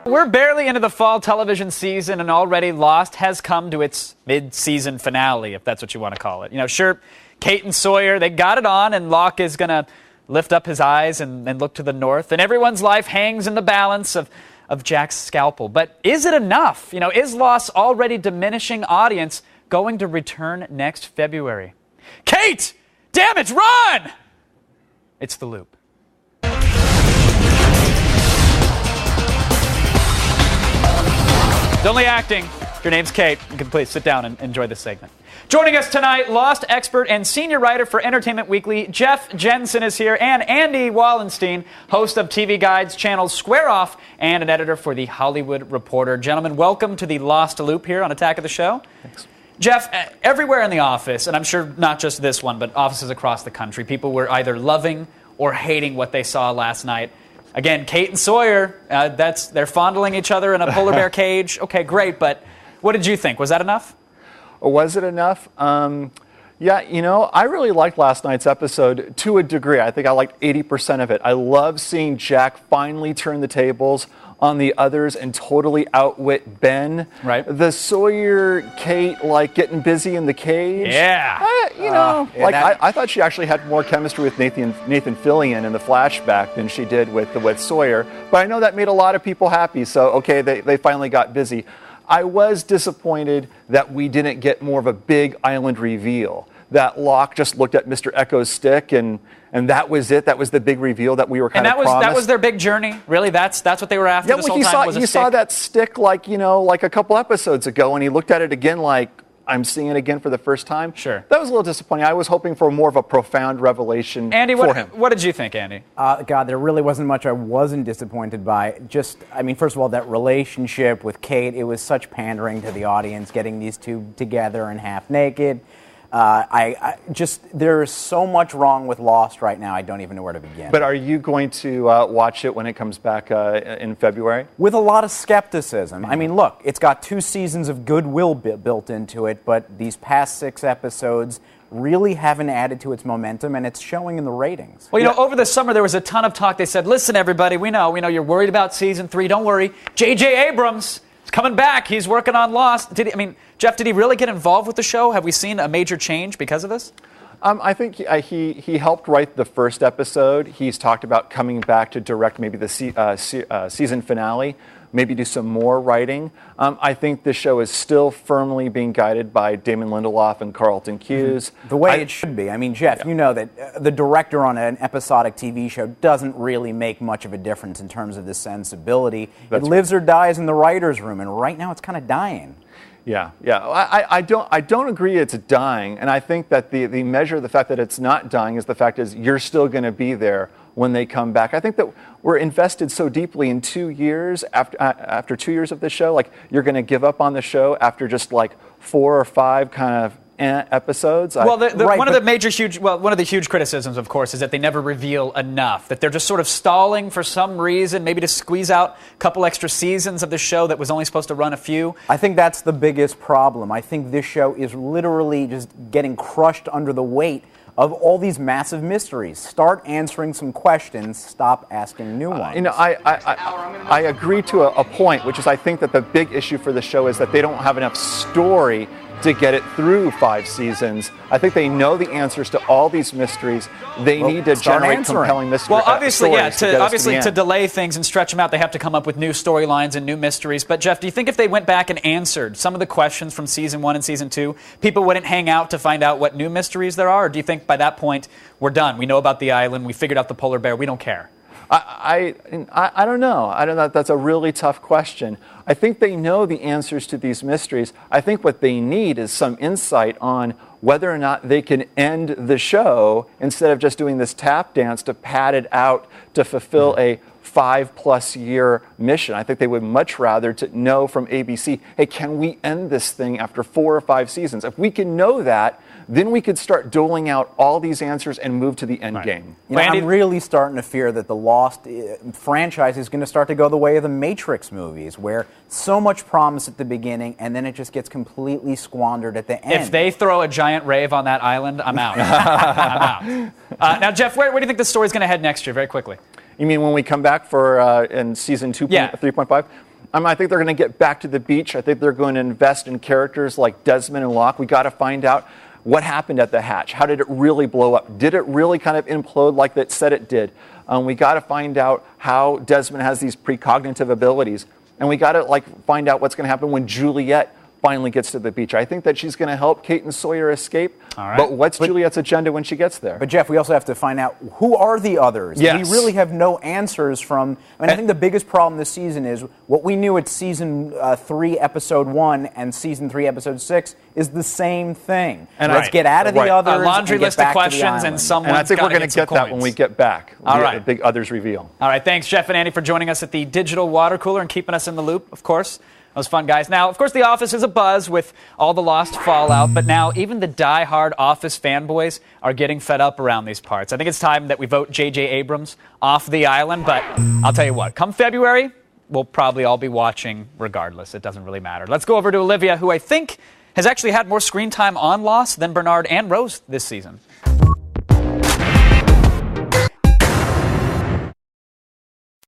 We're barely into the fall television season, and already Lost has come to its mid-season finale, if that's what you want to call it. You know, sure, Kate and Sawyer, they got it on, and Locke is going to lift up his eyes and look to the north, and everyone's life hangs in the balance of Jack's scalpel. But is it enough? You know, is Lost's already diminishing audience going to return next February? Kate! Damn it, run! It's The Loop. It's only acting. If your name's Kate, you can please sit down and enjoy this segment. Joining us tonight, Lost expert and senior writer for Entertainment Weekly, Jeff Jensen is here, and Andy Wallenstein, host of TV Guide's channel Square Off and an editor for The Hollywood Reporter. Gentlemen, welcome to the Lost Loop here on Attack of the Show. Thanks. Jeff, everywhere in the office, and I'm sure not just this one, but offices across the country, people were either loving or hating what they saw last night. Again, Kate and Sawyer, they're fondling each other in a polar bear cage. Okay, great, but what did you think? Was that enough? Or was it enough? Yeah, you know, I really liked last night's episode to a degree. I think I liked 80% of it. I love seeing Jack finally turn the tables on the others and totally outwit Ben. Right. The Sawyer, Kate, like, getting busy in the cage. Yeah. I thought she actually had more chemistry with Nathan Fillion in the flashback than she did with Sawyer. But I know that made a lot of people happy, so, okay, they finally got busy. I was disappointed that we didn't get more of a big island reveal. That Locke just looked at Mr. Echo's stick, and that was it. That was the big reveal that we were kind of promised. And that was their big journey? Really? That's what they were after this whole time, was a stick? You saw that stick like a couple episodes ago, and he looked at it again like, I'm seeing it again for the first time. Sure. That was a little disappointing. I was hoping for more of a profound revelation Andy, for him. What did you think, Andy? God, there really wasn't much I wasn't disappointed by. First of all, that relationship with Kate, it was such pandering to the audience, getting these two together and half naked. There is so much wrong with Lost right now, I don't even know where to begin. But are you going to watch it when it comes back in February? With a lot of skepticism. I mean, look, it's got 2 seasons of goodwill built into it, but these past 6 episodes really haven't added to its momentum, and it's showing in the ratings. Well, you know, over the summer there was a ton of talk. They said, listen, everybody, we know you're worried about season 3. Don't worry. J.J. Abrams is coming back. He's working on Lost. Jeff, did he really get involved with the show? Have we seen a major change because of this? I think he helped write the first episode. He's talked about coming back to direct maybe the season finale, maybe do some more writing. I think the show is still firmly being guided by Damon Lindelof and Carlton Cuse. The way it should be. I mean, Jeff, you know that the director on an episodic TV show doesn't really make much of a difference in terms of the sensibility. It lives or dies in the writer's room, and right now it's kind of dying. Yeah. I don't agree it's dying, and I think that the measure of the fact that it's not dying is the fact is you're still going to be there when they come back. I think that we're invested so deeply in 2 years after 2 years of the show. Like, you're going to give up on the show after just like 4 or 5 kind of episodes. Well, one of the huge criticisms, of course, is that they never reveal enough. That they're just sort of stalling for some reason, maybe to squeeze out a couple extra seasons of the show that was only supposed to run a few. I think that's the biggest problem. I think this show is literally just getting crushed under the weight of all these massive mysteries. Start answering some questions. Stop asking new ones. I agree to a point, which is I think that the big issue for the show is that they don't have enough story to get it through 5 seasons. I think they know the answers to all these mysteries. They need to generate compelling mysteries. Well, obviously, to delay things and stretch them out, they have to come up with new storylines and new mysteries. But, Jeff, do you think if they went back and answered some of the questions from Season 1 and Season 2, people wouldn't hang out to find out what new mysteries there are? Or do you think by that point, we're done? We know about the island. We figured out the polar bear. We don't care. I don't know. I don't know. That's a really tough question. I think they know the answers to these mysteries. I think what they need is some insight on whether or not they can end the show instead of just doing this tap dance to pad it out to fulfill a 5+ year mission. I think they would much rather to know from ABC, hey, can we end this thing after 4 or 5 seasons? If we can know that, then we could start doling out all these answers and move to the end game. You know, I'm really starting to fear that the Lost franchise is going to start to go the way of the Matrix movies, where so much promise at the beginning, and then it just gets completely squandered at the end. If they throw a giant rave on that island, I'm out. I'm out. Now, Jeff, where do you think the story's going to head next year, very quickly? You mean when we come back for in season 3.5? I think they're going to get back to the beach. I think they're going to invest in characters like Desmond and Locke. We got to find out what happened at the hatch. How did it really blow up? Did it really kind of implode like it said it did? We got to find out how Desmond has these precognitive abilities. And we got to find out what's going to happen when Juliet finally gets to the beach. I think that she's going to help Kate and Sawyer escape. All right. But what's Juliet's agenda when she gets there? But Jeff, we also have to find out who are the others. Yes. We really have no answers from. I think the biggest problem this season is what we knew at season 3, episode 1, and season 3, episode 6 is the same thing. And let's get out of the others. A laundry list of questions, and someone's I think we're going to get that when we get back. All right. The big others reveal. All right. Thanks, Jeff and Andy, for joining us at the digital water cooler and keeping us in the loop, of course. That was fun, guys. Now, of course, The Office is abuzz with all the Lost fallout, but now even the die-hard Office fanboys are getting fed up around these parts. I think it's time that we vote J.J. Abrams off the island, but I'll tell you what, come February, we'll probably all be watching regardless. It doesn't really matter. Let's go over to Olivia, who I think has actually had more screen time on Lost than Bernard and Rose this season.